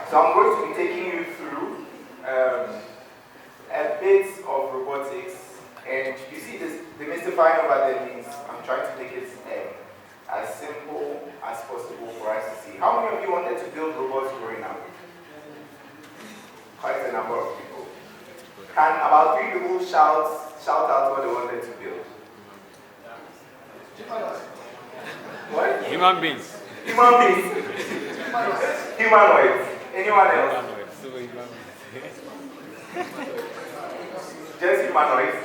So I'm going to be taking you through a bit of robotics, and you see this demystifying over there means I'm trying to make it as simple as possible for us to see. How many of you wanted to build robots growing up? Quite a number of people. Can about 3 people shout out what they wanted to build? What? Human beings. Human beings. Humanoids. Anyone else? Just humanoids.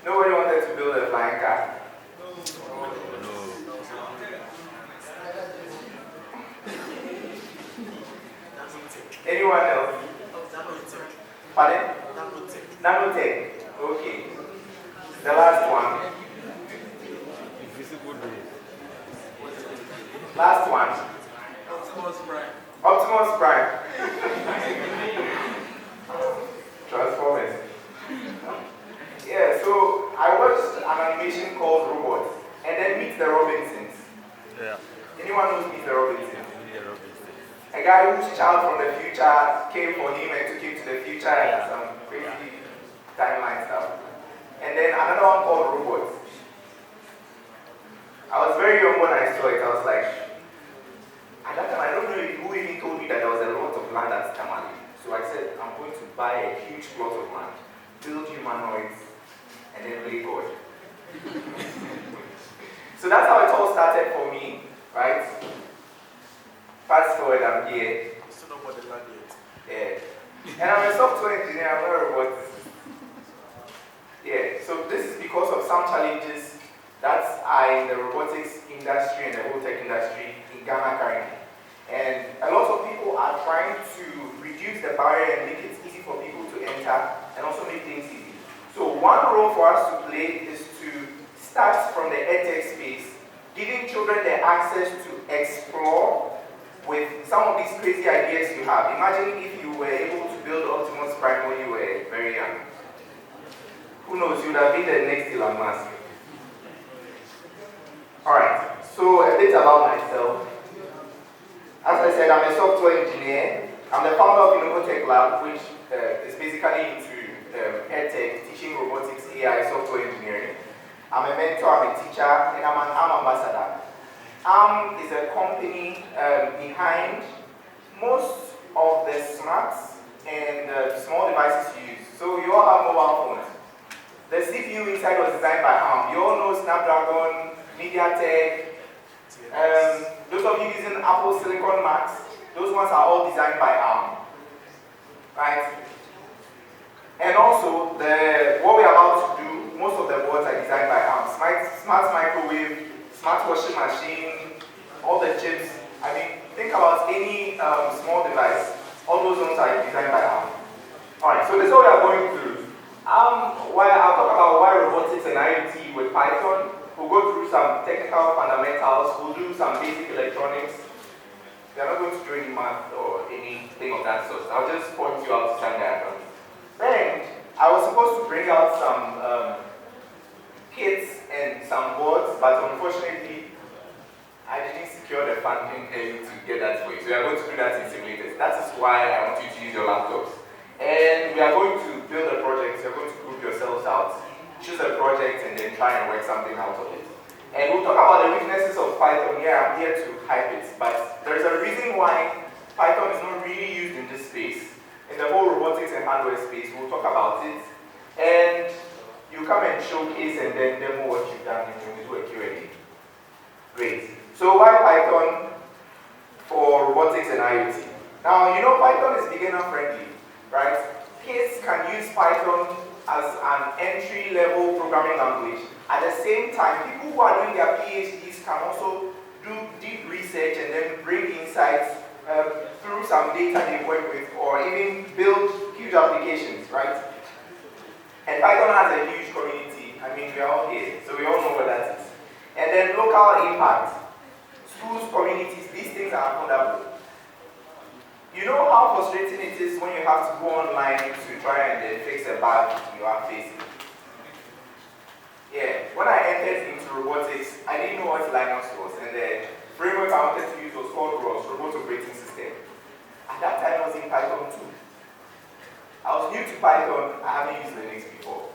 Nobody wanted to build a flying car. Anyone else? Pardon? Nanotech. Okay. The last one. Last one. Optimus Prime. Transformers. Yeah, so I watched an animation called Robots, and then Meet the Robinsons. Yeah. Anyone knows Meet the Robinsons? A guy whose child from the future came for him and took him to the future and some crazy timeline stuff. And then another one called Robots. I was very young when I saw it. I was like, at that time I don't know who even told me that there was a lot of land at Tamale. So I said, I'm going to buy a huge plot of land, build humanoids, and then play God. So that's how it all started for me, right? Fast forward, I'm here. Still not about the land yet. Yeah. And I'm a software engineer, I'm not a robot. Yeah, so this is because of some challenges that are in the robotics industry and the whole tech industry in Ghana currently. And a lot of people are trying to reduce the barrier and make it easy for people to enter and also make things easy. So one role for us to play is to start from the edtech space, giving children the access to explore with some of these crazy ideas you have. Imagine if you were able to build Optimus Prime when you were very young. Who knows, you would have been the next Elon Musk. Alright, so a bit about myself. As I said, I'm a software engineer. I'm the founder of Innovotech Lab, which is basically into edtech, teaching robotics, AI, software engineering. I'm a mentor, I'm a teacher, and I'm an ARM ambassador. ARM is a company behind most of the smarts and small devices you use. So you all have mobile phones. The CPU inside was designed by ARM. You all know Snapdragon, MediaTek. Those of you using Apple Silicon Macs, those ones are all designed by ARM. Right? And also, what we're about to do, most of the boards are designed by ARM. Smart microwave, smart washing machine, all the chips. I mean, think about any small device. All those ones are designed by ARM. Alright, so this is what we are going through. I'll talk about why robotics and IoT with Python. We'll go through some technical fundamentals. We'll do some basic electronics. We are not going to do any math or anything of that sort. I'll just point you out some diagrams. Then, I was supposed to bring out some kits and some boards, but unfortunately, I didn't secure the funding to get that for you. So we are going to do that in simulators. That is why I want you to use your laptops. And we are going to build a project. You're going to group yourselves out, choose a project, and then try and work something out of it. And we'll talk about the weaknesses of Python. Yeah, I'm here to hype it, but there's a reason why Python is not really used in this space. In the whole robotics and hardware space, we'll talk about it. And you come and showcase and then demo what you've done and we do a Q&A. Great. So why Python for robotics and IoT? Now, you know Python is beginner friendly. Right? Kids can use Python as an entry-level programming language. At the same time, people who are doing their PhDs can also do deep research and then bring insights through some data they work with, or even build huge applications, right? And Python has a huge community. I mean, we are all here, so we all know what that is. And then local impact. Schools, communities, these things are affordable. You know how frustrating it is when you have to go online to try and fix a bug you are facing? Yeah, when I entered into robotics, I didn't know what Linux was, and the framework I wanted to use was called ROS, using Python 2. I was new to Python, I haven't used Linux before.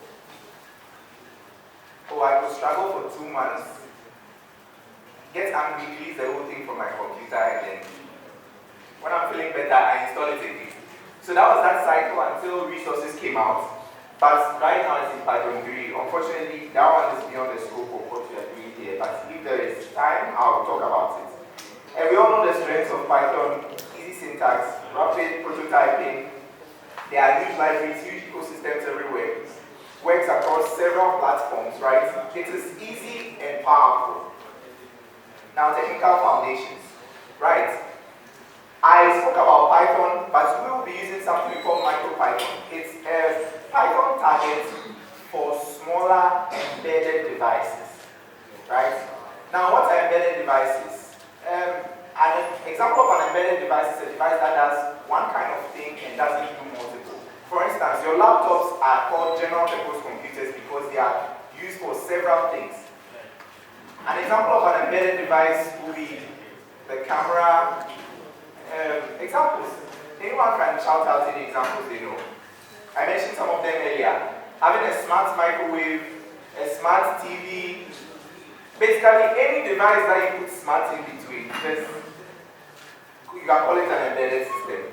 Oh, I could struggle for 2 months, get angry, release the whole thing from my computer, and then when I'm feeling better, I install it again. So that was that cycle until resources came out. But right now it's in Python 3. Unfortunately, that one is beyond the scope of what we are doing here. But if there is time, I'll talk about it. And we all know the strengths of Python: easy syntax, rapid prototyping. There are huge libraries, huge ecosystems everywhere. Works across several platforms, right? It is easy and powerful. Now, technical foundations, right? I spoke about Python, but we will be using something we call MicroPython. It's a Python target for smaller embedded devices, right? Now, what are embedded devices? An example of an embedded device is a device that does one kind of thing and doesn't do multiple. For instance, your laptops are called general purpose computers because they are used for several things. An example of an embedded device will be the camera. Examples. Anyone can shout out any examples they know. I mentioned some of them earlier. Having a smart microwave, a smart TV, basically any device that you put smart in between, you can call it an embedded system.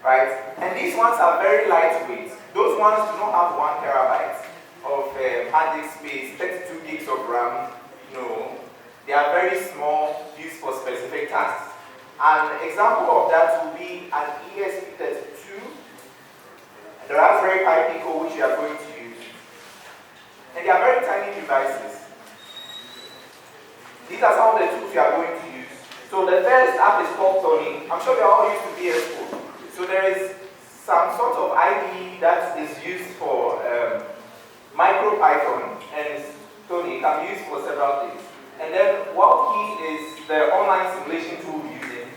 Right? And these ones are very lightweight. Those ones do not have 1 terabyte of hard disk space, 32 gigs of RAM. No. They are very small, used for specific tasks. An example of that will be an ESP32, the Raspberry Pi Pico, which we are going to use. And they are very tiny devices. These are some of the tools we are going to use. So the first app is called Tony. I'm sure we are all used to VS Code. So there is some sort of IDE that is used for MicroPython, and Tony can be used for several things. And then Awuku is the online simulation tool we're using.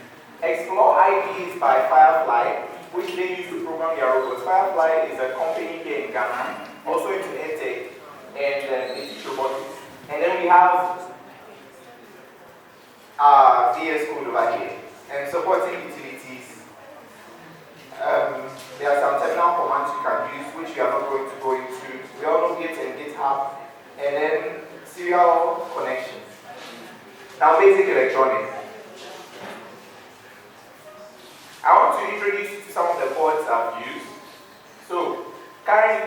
Explore IDE is by Firefly, which they use to program their robots. Firefly is a company here in Ghana, also into EdTech, and they teach robotics. And then we have VS Code over here, and supporting utilities. There are some terminal commands you can use, which we are not going to go into. We all know Git and GitHub, and then serial connections. Now, basic electronics. I want to introduce you to some of the boards I've used. So,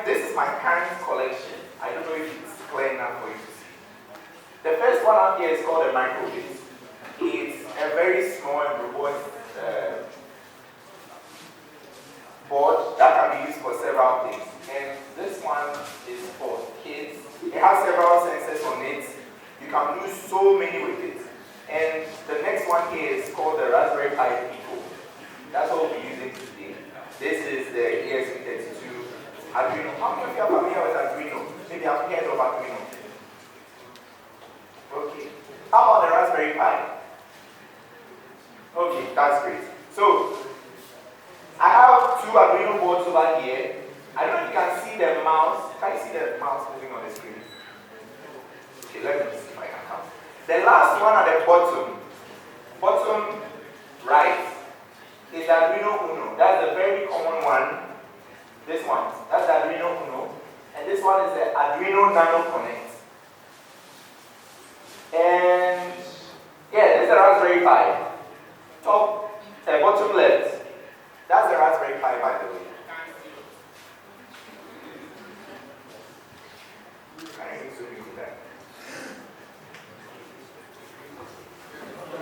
this is my current collection. I don't know if it's clear enough for you to see. The first one up here is called a MicroPython. It's a very small and robust board that can be used for several things. And this one is for kids. It has several sensors on it. You can do so many with it. And the next one here is called the Raspberry Pi Pico. That's what we'll be using today. This is the ESP32 Arduino. How many of you are familiar with Arduino? Maybe I've heard of Arduino. Okay. How about the Raspberry Pi? Okay, that's great. So, I have 2 Arduino boards over here. I don't know if you can see the mouse. Can you see the mouse moving on the screen? Okay, let me see if I can count. The last one at the bottom right, is the Arduino Uno. That's a very common one. This one, that's the Arduino Uno. And this one is the Arduino Nano Connect. And yeah, this is the Raspberry Pi. Bottom left. That's the Raspberry Pi, by the way. Can I use that?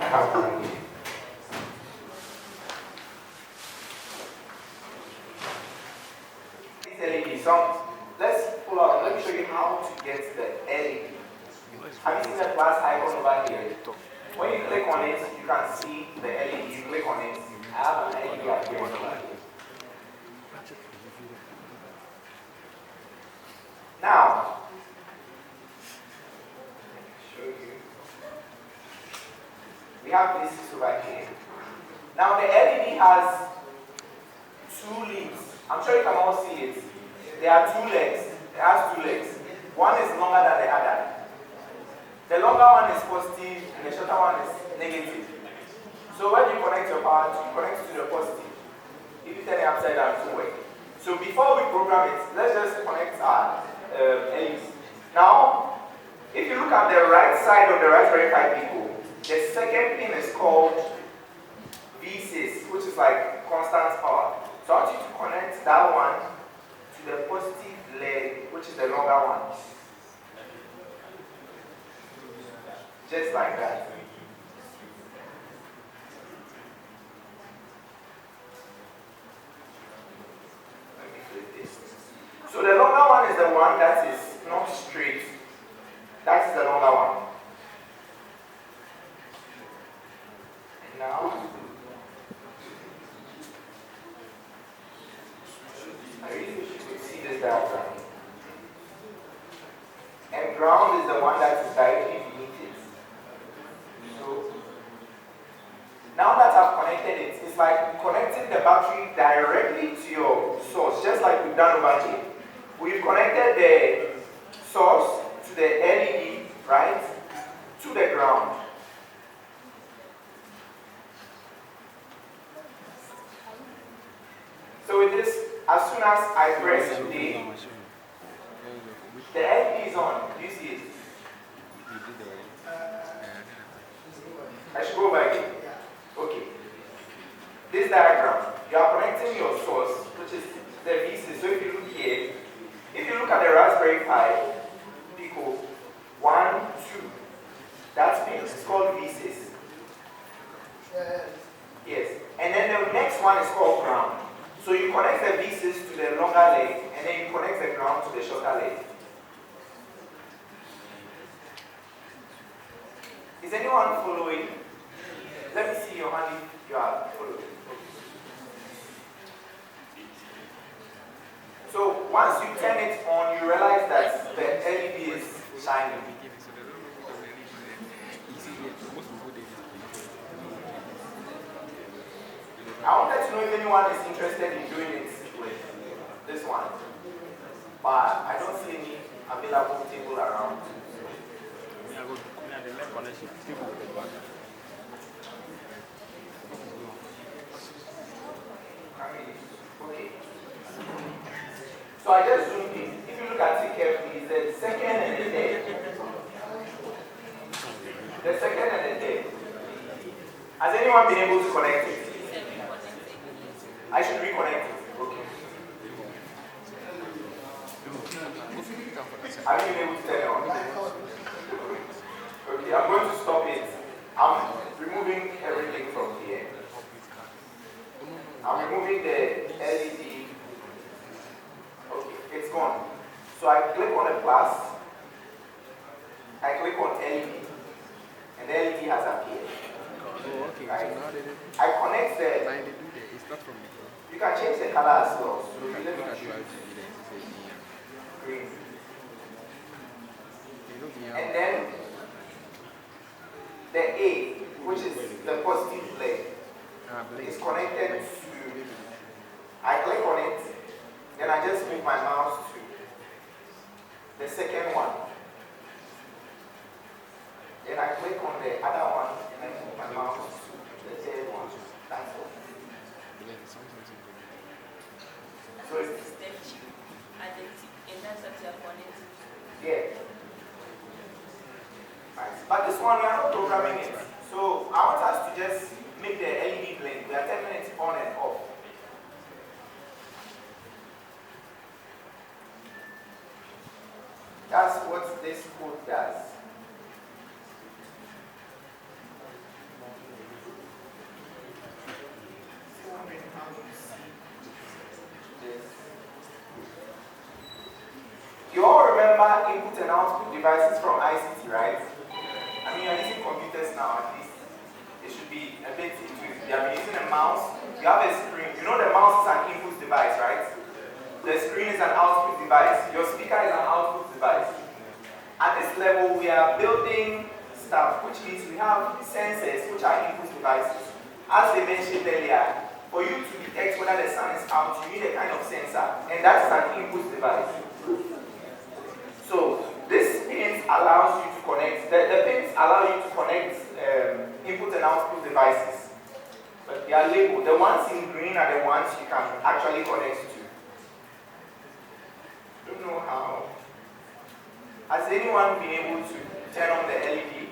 I have one here. LED. So let's pull out. Let me show you how to get the LED. Have you seen the plus icon over here? When you click on it, you can see the LED. You click on it. I have an LED up here over here. Now, show you. We have this over here. Now the LED has 2 leaves. I'm sure you can all see it. There are 2 legs. It has 2 legs. One is longer than the other. The longer one is positive and the shorter one is negative. So when you connect your power, you connect to the positive. If you turn it upside down, it won't work. So before we program it, let's just connect our LEDs. Now, if you look at the right side of the Raspberry Pi Pico, the second pin is called V6, which is like constant power. So I want you to connect that one to the positive leg, which is the longer one. Just like that. Let me flip this. So the longer one is the one that is not straight. That is the longer one. And now, I really wish you could see this diagram. And ground is the one that is directly beneath it. So, now that I've connected it, it's like connecting the battery directly to your source, just like we've done over here. We've connected the source to the LED, right, to the ground. So with this, as soon as I press D, the LED is on. Do you see it? I should go back. Okay. This diagram, you are connecting your source, which is the VC. So if you look here, if you look at the Raspberry Pi Pico 1, 2, that pin is called V6. Yes. And then the next one is called ground. So you connect the V6 to the longer leg, and then you connect the ground to the shorter leg. Is anyone following? Let me see your hand if you are following. So once you turn it on, you realize that the LED is shining. I wanted to know if anyone is interested in doing it with this one, but I don't see any available table around. Okay. So I just zoomed in. If you look at it carefully, it's the second and the third. The second and the third. Has anyone been able to connect it? I should reconnect it. Okay. Have you been able to turn it on? Okay, I'm going to stop it. I'm removing everything from here. I'm removing the LED. Okay, it's gone. So I click on the plus. I click on LED. And the LED has appeared. Oh, okay. Right? So now I connect the. it's not from the You can change the color as well. So you let look me at choose green. yeah. And then the A, which is the positive leg, is connected to. I click on it, then I just move my mouse to the second one. Then I click on the other one, and I move my mouse to the third one. That's all. So it's yeah. Right. But this one we are not programming it. So I want us to just make the LED blink. We are 10 minutes on and off. That's what this code does. You all remember input and output devices from ICT, right? I mean, you're using computers now, at least. It should be a bit intuitive. You have been using a mouse. You have a screen. You know the mouse is an input device, right? The screen is an output device. Your speaker is an output device. At this level, we are building stuff, which means we have sensors, which are input devices. As they mentioned earlier, for you to detect whether the sun is out, you need a kind of sensor, and that's an input device. So this pins allows you to connect. The pins allow you to connect input and output devices. but they are labeled. The ones in green are the ones you can actually connect to. Don't know how. Has anyone been able to turn on the LED?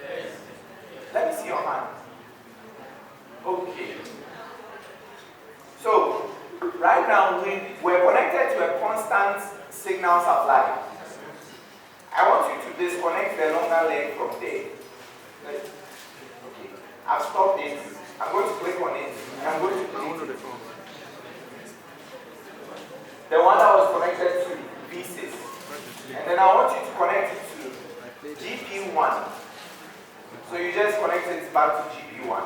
Yes. Let me see your hand. Okay. So, right now we're connected to a constant signal supply. I want you to disconnect the longer leg from there. Okay. I've stopped it. I'm going to click on it. I'm going to delete it. The one that was connected to V6. And then I want you to connect it to GP1. So you just connect it back to GP1.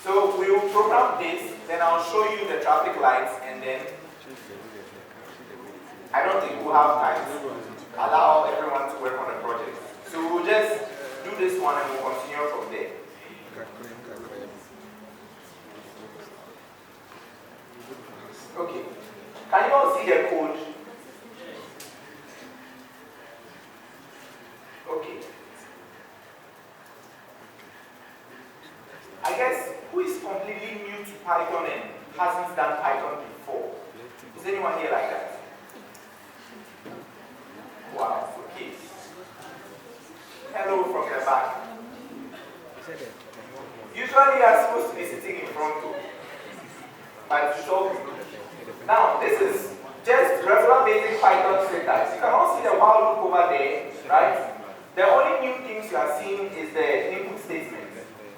So we will program this, then I'll show you the traffic lights, and then I don't think we'll have time to allow everyone to work on the project. So we'll just do this one and we'll continue from there. Okay. Can you all see the code? Okay. I guess who is completely new to Python and hasn't done Python before? Is anyone here like that? Wow, okay. Hello from the back. Usually you are supposed to be sitting in front too. But so now this is just regular basic Python syntax. You can all see the while loop over there, right? The only new things you are seeing is the input statement.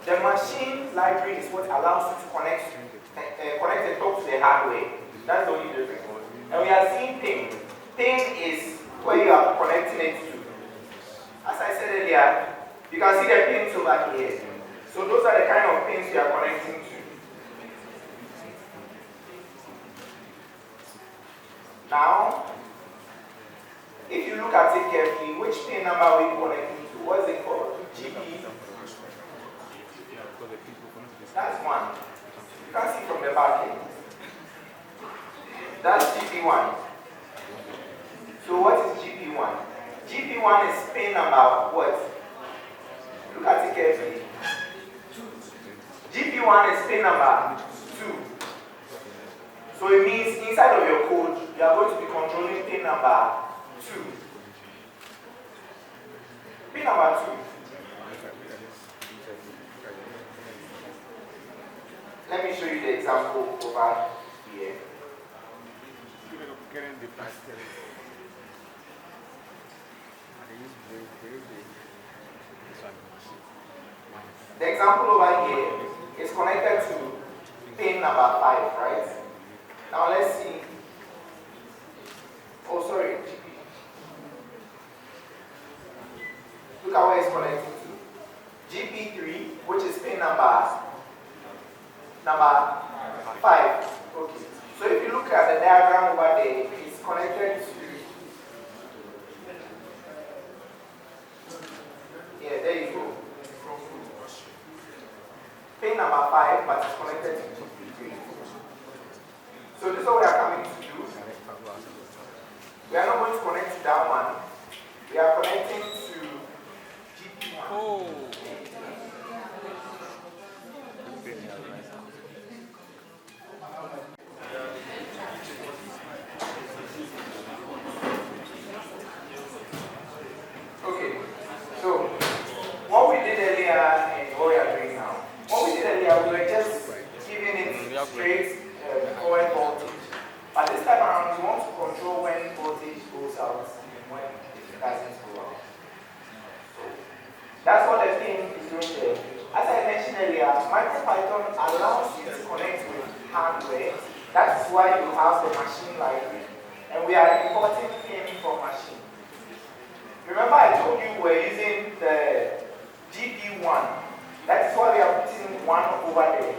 The machine library is what allows you to connect and talk to the hardware. That's the only difference. And we are seeing ping. Ping is where you are connecting it to. As I said earlier, you can see the pins over here. So those are the kind of pins you are connecting to. Now, if you look at it carefully, which pin number are we connecting to? What is it called? GP. That's one. You can see from the back end. That's GP1. So what is GP1? GP1 is pin number what? Look at it carefully. GP1 is pin number 2. So it means inside of your code, you are going to be controlling pin number 2. Pin number 2. Let me show you the example over here. The example over here is connected to pin number 5, right? Now let's see. Oh, sorry. Look at where it's connected to. GP3, which is pin number 5. Okay. So if you look at the diagram over there, it's connected to. Yeah, there you go. Pin number 5, but it's connected to GP3. So this is what we are coming to do. We are not going to connect to that one. We are connecting to GP1. Oh. Okay. So what we did earlier and what we are doing now. What we did earlier, we were just giving it straight forward voltage. But this time around, we want to control when voltage goes out and when it doesn't go out. So that's what the thing is doing there. As I mentioned earlier, MicroPython allows you to connect with hardware. That's why you have the machine library. And we are importing pin from machine. Remember I told you we're using the GP1. That is why we are putting 1 over there.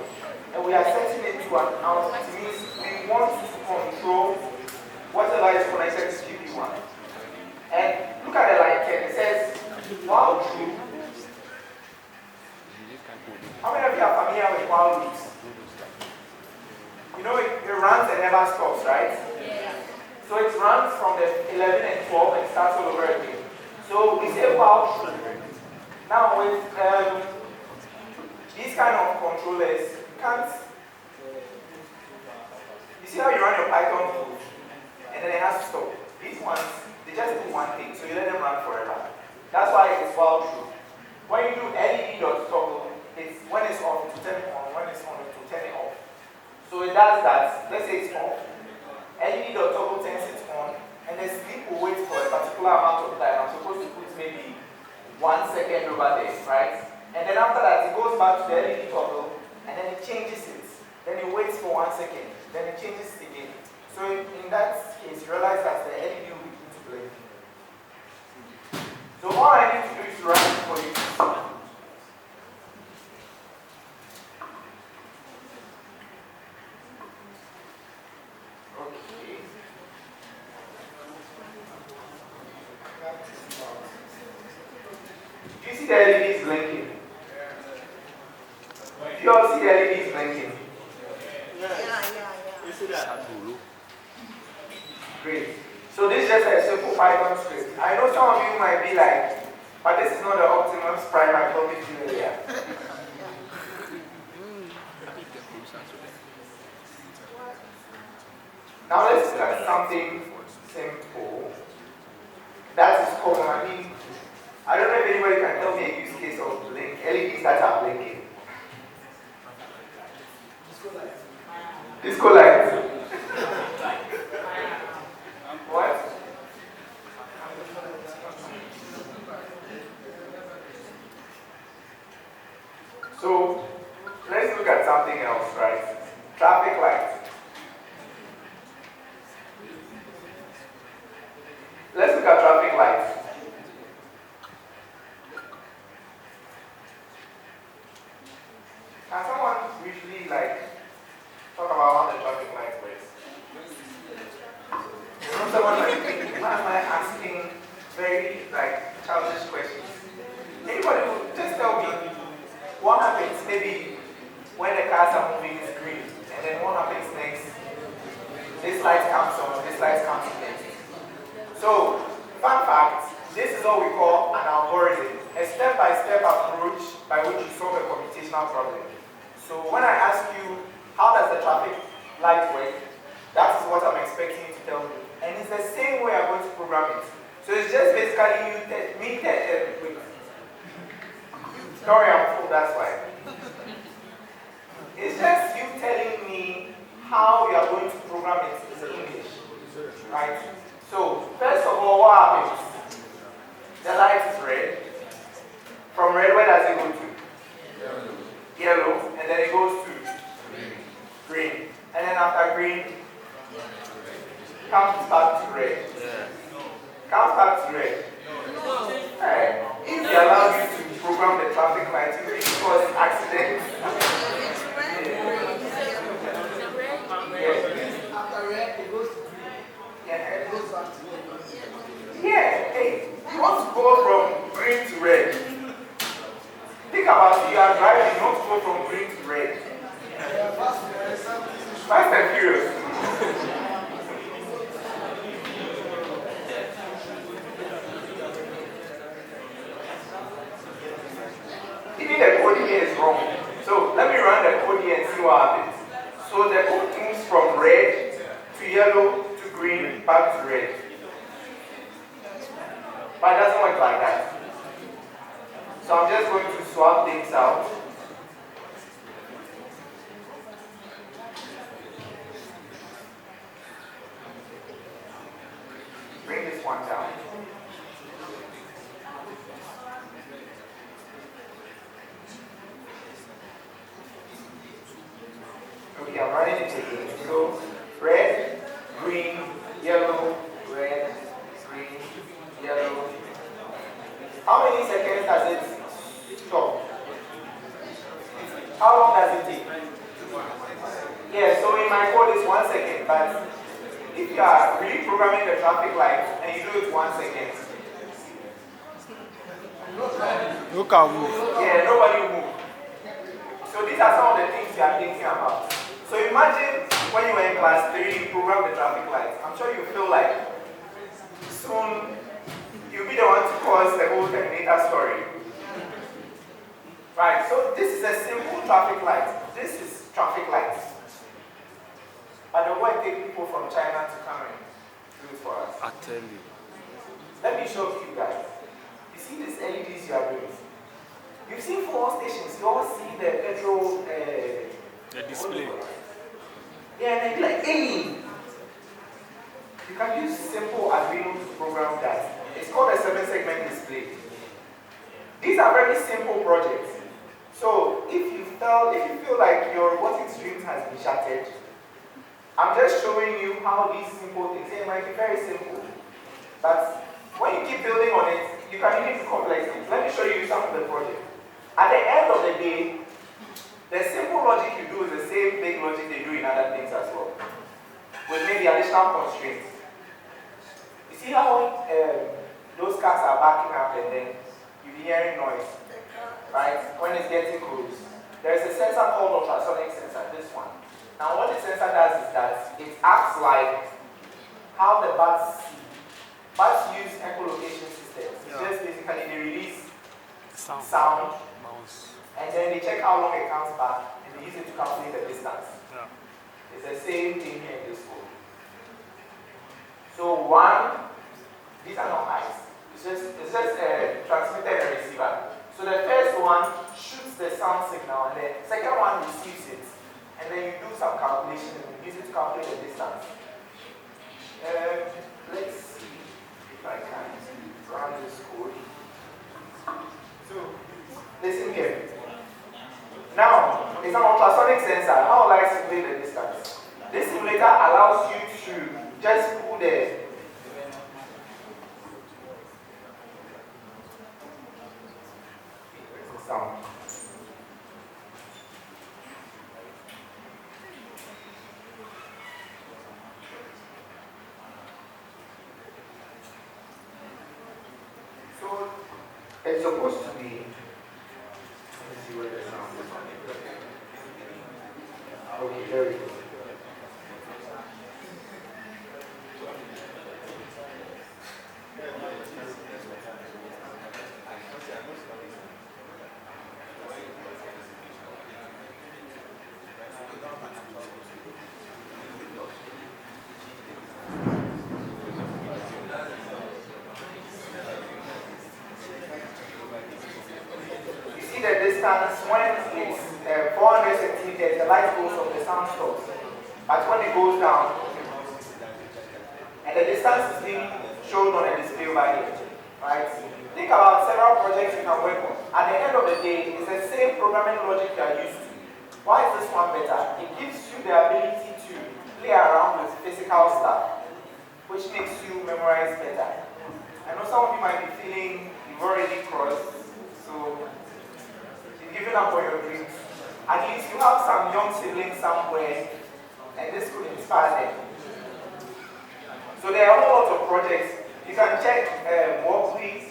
And we are setting it to an out. It means we want to control whatever is connected to GP1. And look at the line 10. It says, while true. How many of you are familiar with while loops? You know, it runs and never stops, right? So it runs from the 11 and 12 and starts all over again. So we say while true. Now with these kind of controllers, you can't. You see how you run your Python code and then it has to stop. These ones, they just do one thing, so you let them run forever. That's why it's while true. When you do LED.toggle, it's when it's off to turn it on, when it's on to turn it off. So it does that. Let's say it's off. LED.toggle turns it on, and the sleep will wait for a particular amount of time. I'm supposed to put maybe 1 second over there, right? And then after that, it goes back to the LED toggle, and then it changes it. Then it waits for 1 second, then it changes it again. So in that case, you realize that the LED will begin to blink. So all I need to do is run it for you. Okay. Do you see the LEDs blinking? Do you all see the LEDs blinking? Yeah. You see that? Great. So this is just a simple Python script. I know some of you might be like, but this is not the Optimus Prime I promised you earlier. Now let's look at something simple. That is common. I mean, I don't know if anybody can tell me a use case of blink, LEDs that are blinking. Disco lights. What? So let's look at something else, right? Traffic lights. Let's look at traffic lights. Can someone briefly talk about how the traffic light works? Someone might be thinking, why am I asking very childish questions? Anybody who just tell me what happens maybe when the cars are moving is green, and then what happens next? This light comes on, this light comes next. So, fun fact, this is what we call an algorithm, a step-by-step approach by which you solve a computational problem. So when I ask you, how does the traffic light work, that is what I'm expecting you to tell me. And it's the same way I'm going to program it. So it's just basically sorry, I'm full, that's why. It's just you telling me how you are going to program it in English. Right? So, first of all, what happens? The light is red. From red, where does it go to? Yellow. And then it goes to? Green. And then after green, comes back to red. Comes back to red. Right. If they allow you to program the traffic lights, you really cause accidents. After red, it goes to green. Yeah. It goes back to red. Yeah, hey, you want to go from green to red. Think about it, you are driving, you want to go from green to red. Fast and furious. Even the code here is wrong. So let me run the code here and see what happens. So the code moves from red to yellow to green back to red. But it doesn't work like that. So I'm just going to swap things out. Bring this one down. Okay, I'm running it again. So red, green, yellow, red, green, yellow. How many seconds does it stop? How long does it take? Yeah, so in my code it's 1 second, but if you are really programming the traffic light and you do it 1 second, You can move. yeah, nobody will move. So these are some of the things you are thinking about. So imagine when you were in class 3, you program the traffic lights. I'm sure you feel like soon you'll be the one to cause the whole Terminator story. Right, so this is a simple traffic light. This is traffic lights. But the way take people from China to come and do it for us. I tell you. Let me show you guys. You see these LEDs you are doing? You've seen fuel stations, you all see the petrol The display. yeah, and then like, hey! You can use simple Arduino to program that. It's called a 7-segment display. These are very simple projects. So if you feel like your robotics dreams has been shattered, I'm just showing you how these simple things, they might be very simple. But when you keep building on it, you can really do complex things. Let me show you some of the project. At the end of the day, the simple logic you do is the same big logic they do in other things as well, with maybe additional constraints. You see how those cars are backing up and then you'll be hearing noise, right? When it's getting close. There's a sensor called ultrasonic sensor, this one. Now what the sensor does is that it acts like how the bats see. Bats use echolocation systems. It's just basically they release sound and then they check how long it comes back and they use it to calculate the distance. Yeah. It's the same thing here in this code. So one, these are not eyes. It's just a transmitter and a receiver. So the first one shoots the sound signal and the second one receives it. And then you do some calculation and use it to calculate the distance. Let's see if I can run this code. So listen here. Now, it's an ultrasonic sensor. How will I simulate the distance? This simulator allows you to just pull the sound. So it's supposed to be. Let me see where the sound is. Okay, there we go. When it's 400 centimeters, the light goes up, the sound stops. But when it goes down, and the distance is being shown on a display over here, right? Think about several projects you can work on. At the end of the day, it's the same programming logic you are used to. Why is this one better? It gives you the ability to play around with physical stuff, which makes you memorize better. I know some of you might be feeling you've already crossed, so giving up on your dreams. At least you have some young siblings somewhere, and this could inspire them. So there are a whole lot of projects. You can check Wobbly.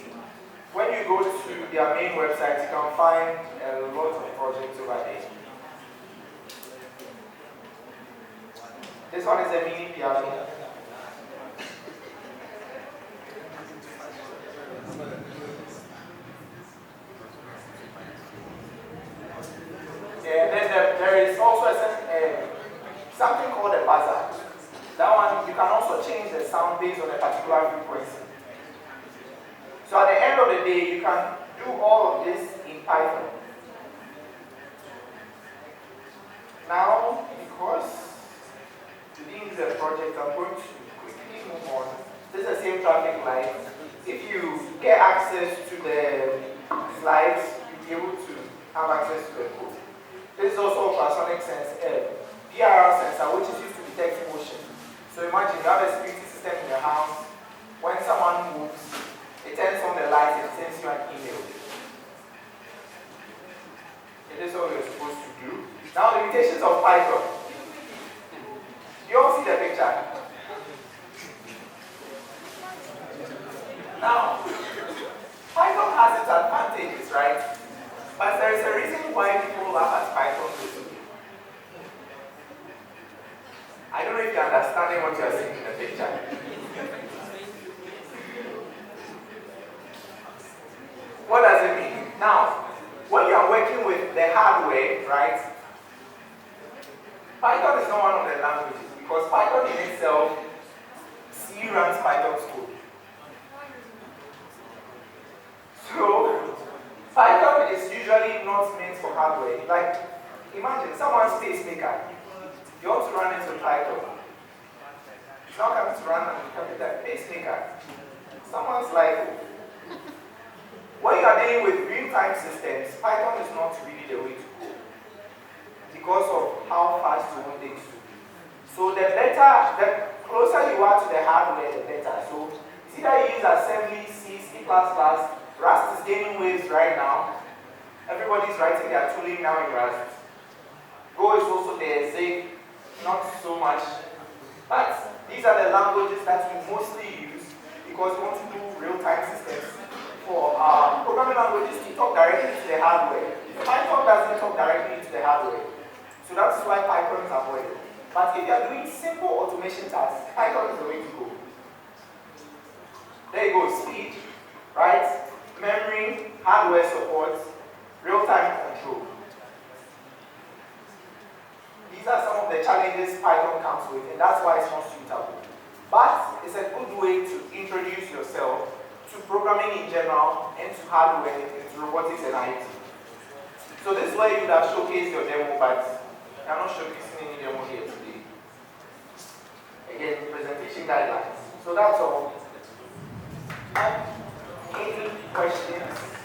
When you go to their main website, you can find a lot of projects over there. This one is a mini piano. Then there is also something called a buzzer. That one, you can also change the sound based on a particular frequency. So at the end of the day, you can do all of this in Python. Now, because today is a project, I'm going to quickly move on. This is the same traffic light. If you get access to the slides, you'll be able to have access to the code. This is also ultrasonic sensor, PRR sensor, which is used to detect motion. So imagine you have a security system in your house. When someone moves, it turns on the light and sends you an email. It is what you're supposed to do. Now, limitations of Python. You all see the picture. Now, Python has its advantages, right? But there is a reason why people laugh at Python. imagine what you are seeing in the picture. What does it mean? Now, when you are working with the hardware, right? Python is not one of the languages because Python in itself, C runs Python's code. So, Python is usually not meant for hardware. Like, imagine someone's pacemaker. You want to run it with Python. It's not coming to run and come with that pacemaker. Someone's like, when you are dealing with real-time systems, Python is not really the way to go because of how fast you want things to be. So the closer you are to the hardware, the better. So it's either you use assembly, C, C++, Rust is gaining waves right now. Everybody's writing their tooling now in Rust. Go is also there, Zig, not so much. But these are the languages that we mostly use because we want to do real-time systems. For programming languages to talk directly to the hardware. Python doesn't talk directly to the hardware. So that's why Python is avoided. But if you are doing simple automation tasks, Python is the way to go. There you go, speed, right? Memory, hardware support, real-time control. These are some of the challenges Python comes with, and that's why it's not suitable. But it's a good way to introduce yourself to programming in general, and to hardware, and to robotics and IoT. So this is where you would have showcased your demo, but I'm not showcasing any demo here today. Again, presentation guidelines. So that's all. Any questions?